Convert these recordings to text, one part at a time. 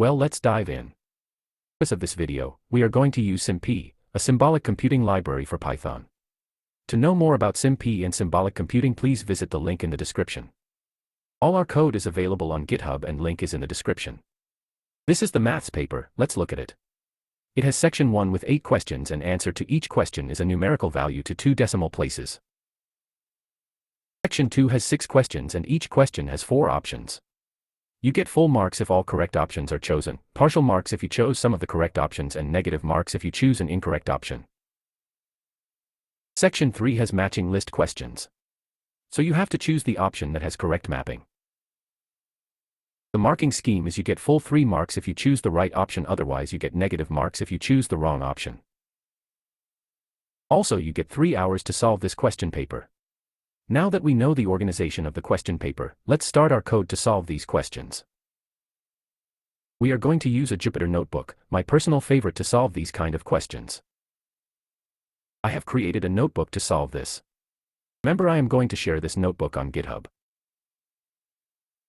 Well, let's dive in. For the purpose of this video, we are going to use SymP, a symbolic computing library for Python. To know more about SymP and symbolic computing, please visit the link in the description. All our code is available on GitHub and link is in the description. This is the maths paper, let's look at it. It has section 1 with 8 questions and answer to each question is a numerical value to 2 decimal places. Section 2 has 6 questions and each question has 4 options. You get full marks if all correct options are chosen, partial marks if you chose some of the correct options, and negative marks if you choose an incorrect option. Section 3 has matching list questions. So you have to choose the option that has correct mapping. The marking scheme is you get full 3 marks if you choose the right option, otherwise you get negative marks if you choose the wrong option. Also, you get 3 hours to solve this question paper. Now that we know the organization of the question paper, let's start our code to solve these questions. We are going to use a Jupyter notebook, my personal favorite to solve these kind of questions. I have created a notebook to solve this. Remember, I am going to share this notebook on GitHub.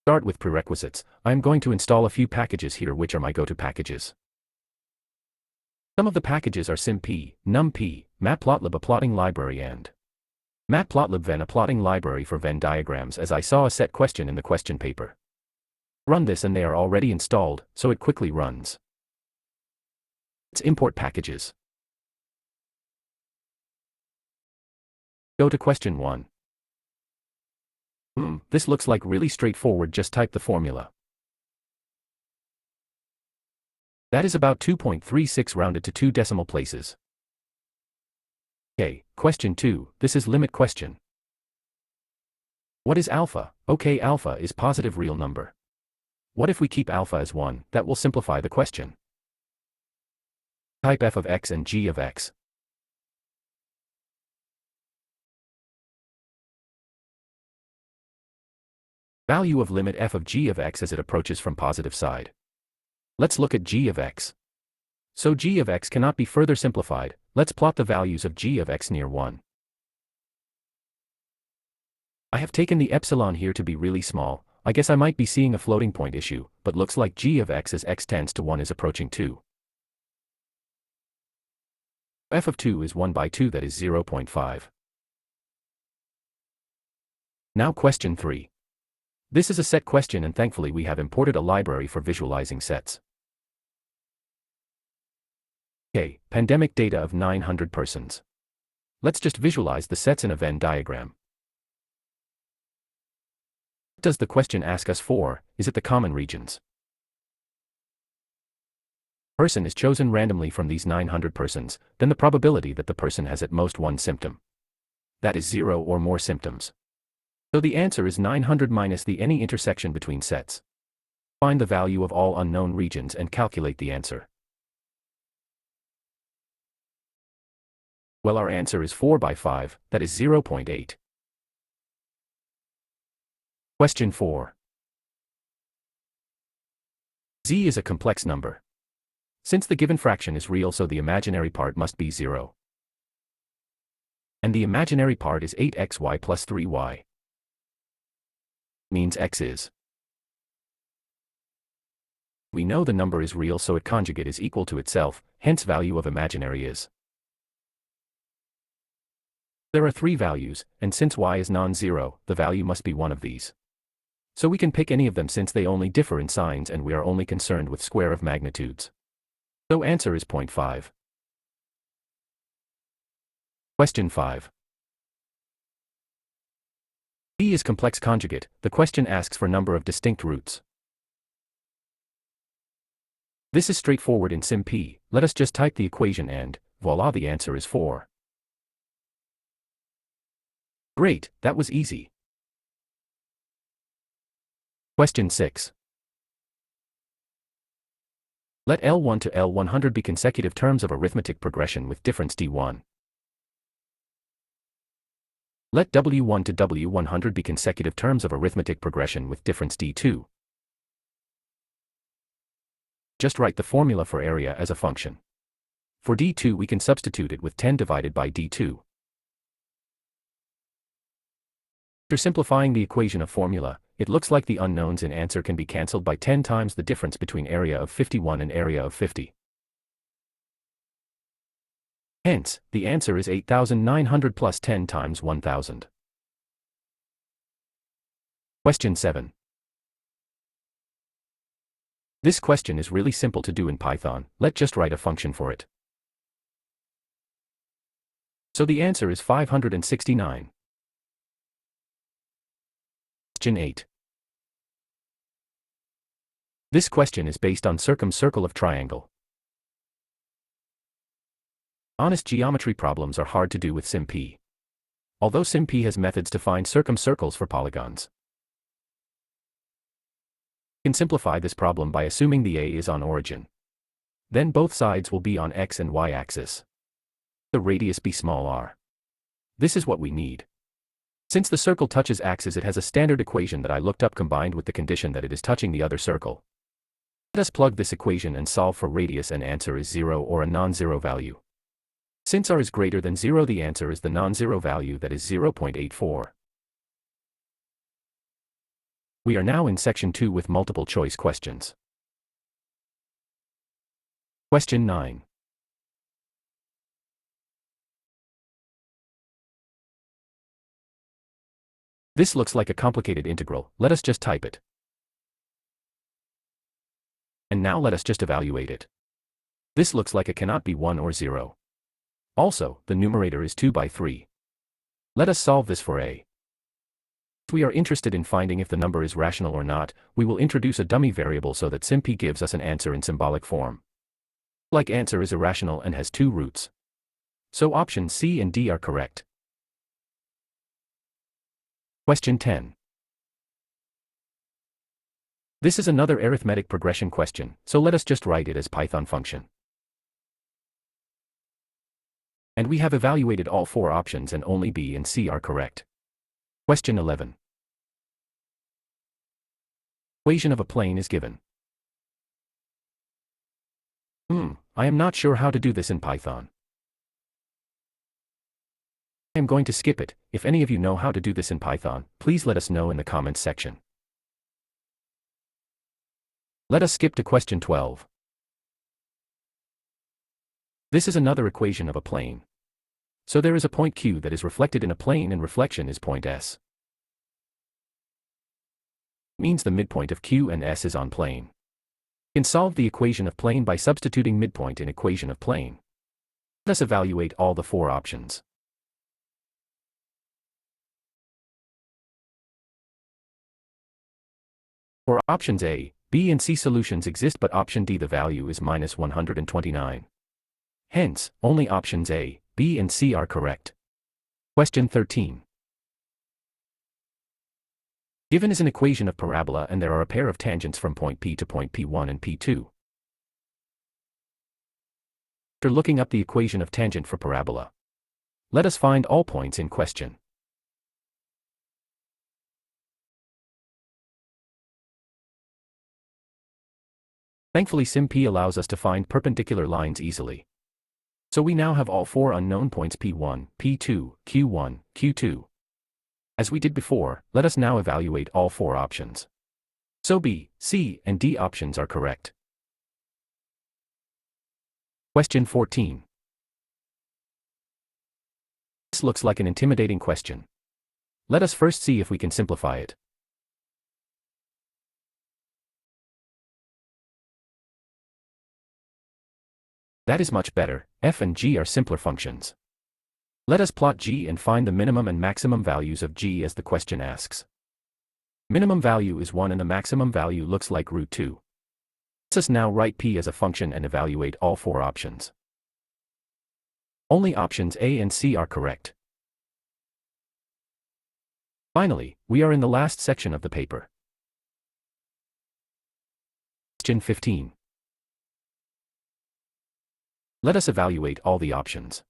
Start with prerequisites. I am going to install a few packages here, which are my go-to packages. Some of the packages are SymP, NumPy, Matplotlib, a plotting library, and Matplotlib Venn, a plotting library for Venn diagrams, as I saw a set question in the question paper. Run this and they are already installed, so it quickly runs. Let's import packages. Go to question 1. This looks like really straightforward, just type the formula. That is about 2.36 rounded to 2 decimal places. Okay, question 2, this is limit question. What is alpha? Okay, alpha is positive real number. What if we keep alpha as 1, that will simplify the question. Type f of x and g of x. Value of limit f of g of x as it approaches from positive side. Let's look at g of x. So g of x cannot be further simplified. Let's plot the values of g of x near 1. I have taken the epsilon here to be really small. I guess I might be seeing a floating point issue, but looks like g of x as x tends to 1 is approaching 2. F of 2 is 1 by 2, that is 0.5. Now question 3. This is a set question and thankfully we have imported a library for visualizing sets. Okay, pandemic data of 900 persons. Let's just visualize the sets in a Venn diagram. What does the question ask us for? Is it the common regions? Person is chosen randomly from these 900 persons, then the probability that the person has at most 1 symptom. That is 0 or more symptoms. So the answer is 900 minus the any intersection between sets. Find the value of all unknown regions and calculate the answer. Well, our answer is 4 by 5, that is 0.8. Question 4. Z is a complex number. Since the given fraction is real, so the imaginary part must be 0. And the imaginary part is 8xy plus 3y. Means x is. We know the number is real, so its conjugate is equal to itself, hence value of imaginary is. There are 3 values, and since y is non-zero, the value must be one of these. So we can pick any of them since they only differ in signs and we are only concerned with square of magnitudes. So answer is 0.5. Question 5. B is complex conjugate. The question asks for number of distinct roots. This is straightforward in SymP. Let us just type the equation and, voila, the answer is 4. Great, that was easy. Question 6. Let L1 to L100 be consecutive terms of arithmetic progression with difference d1. Let W1 to W100 be consecutive terms of arithmetic progression with difference d2. Just write the formula for area as a function. For d2 we can substitute it with 10 divided by d2. After simplifying the equation of formula, it looks like the unknowns in answer can be cancelled by 10 times the difference between area of 51 and area of 50. Hence, the answer is 8,900 plus 10 times 1,000. Question 7. This question is really simple to do in Python. Let's just write a function for it. So the answer is 569. Question 8. This question is based on circumcircle of triangle. Honest geometry problems are hard to do with SimP. Although SimP has methods to find circumcircles for polygons. We can simplify this problem by assuming the A is on origin. Then both sides will be on x and y axis. The radius be small r. This is what we need. Since the circle touches axis, it has a standard equation that I looked up combined with the condition that it is touching the other circle. Let us plug this equation and solve for radius, and answer is 0 or a non-zero value. Since r is greater than 0, the answer is the non-zero value, that is 0.84. We are now in section 2 with multiple choice questions. Question 9. This looks like a complicated integral. Let us just type it. And now let us just evaluate it. This looks like it cannot be 1 or 0. Also, the numerator is 2 by 3. Let us solve this for a. If we are interested in finding if the number is rational or not, we will introduce a dummy variable so that SimP gives us an answer in symbolic form. Like answer is irrational and has 2 roots. So options C and D are correct. Question 10. This is another arithmetic progression question, so let us just write it as Python function. And we have evaluated all 4 options and only B and C are correct. Question 11. Equation of a plane is given. I am not sure how to do this in Python. I am going to skip it. If any of you know how to do this in Python, please let us know in the comments section. Let us skip to question 12. This is another equation of a plane. So there is a point Q that is reflected in a plane, and reflection is point S. Means the midpoint of Q and S is on plane. We can solve the equation of plane by substituting midpoint in equation of plane. Let us evaluate all the 4 options. For options A, B and C, solutions exist, but option D, the value is minus 129. Hence, only options A, B and C are correct. Question 13. Given is an equation of parabola, and there are a pair of tangents from point P to point P1 and P2. After looking up the equation of tangent for parabola, let us find all points in question. Thankfully, SimP allows us to find perpendicular lines easily. So we now have all 4 unknown points P1, P2, Q1, Q2. As we did before, let us now evaluate all 4 options. So B, C, and D options are correct. Question 14. This looks like an intimidating question. Let us first see if we can simplify it. That is much better. F and G are simpler functions. Let us plot G and find the minimum and maximum values of G as the question asks. Minimum value is 1 and the maximum value looks like root 2. Let us now write P as a function and evaluate all 4 options. Only options A and C are correct. Finally, we are in the last section of the paper. Question 15. Let us evaluate all the options.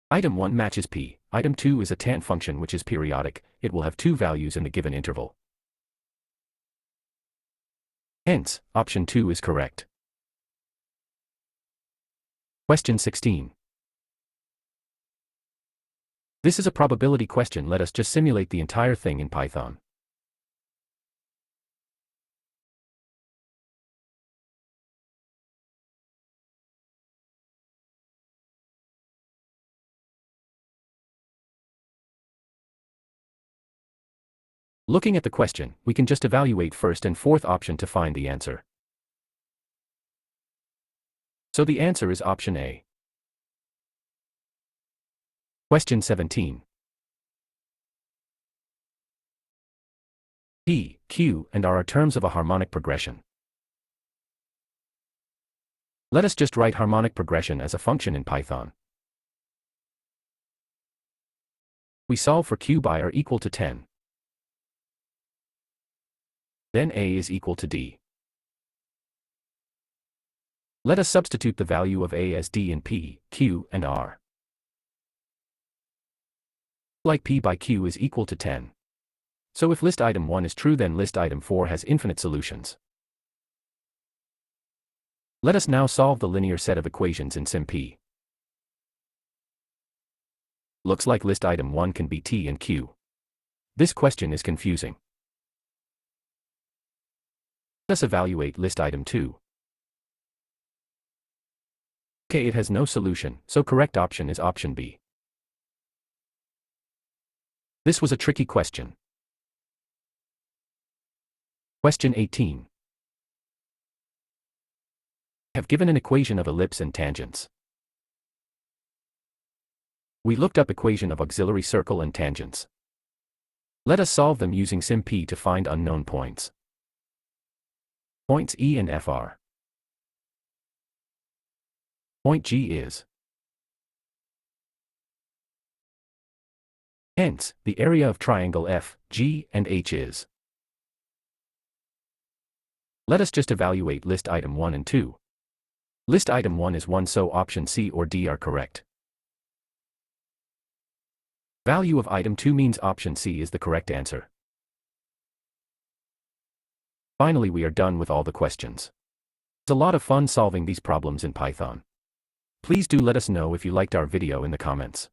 Item 1 matches P. Item 2 is a tan function which is periodic. It will have 2 values in the given interval. Hence, option 2 is correct. Question 16. This is a probability question. Let us just simulate the entire thing in Python. Looking at the question, we can just evaluate first and fourth option to find the answer. So the answer is option A. Question 17. P, Q, and R are terms of a harmonic progression. Let us just write harmonic progression as a function in Python. We solve for Q by R equal to 10. Then A is equal to D. Let us substitute the value of A as D in P, Q, and R. Like P by Q is equal to 10. So if list item 1 is true, then list item 4 has infinite solutions. Let us now solve the linear set of equations in SimP. Looks like list item 1 can be T and Q. This question is confusing. Let us evaluate list item 2. Okay, it has no solution, so correct option is option B. This was a tricky question. Question 18. Have given an equation of ellipse and tangents. We looked up equation of auxiliary circle and tangents. Let us solve them using SimP to find unknown points. Points E and F are. Point G is. Hence, the area of triangle F, G, and H is. Let us just evaluate list item 1 and 2. List item 1 is 1, so option C or D are correct. Value of item 2 means option C is the correct answer. Finally, we are done with all the questions. It's a lot of fun solving these problems in Python. Please do let us know if you liked our video in the comments.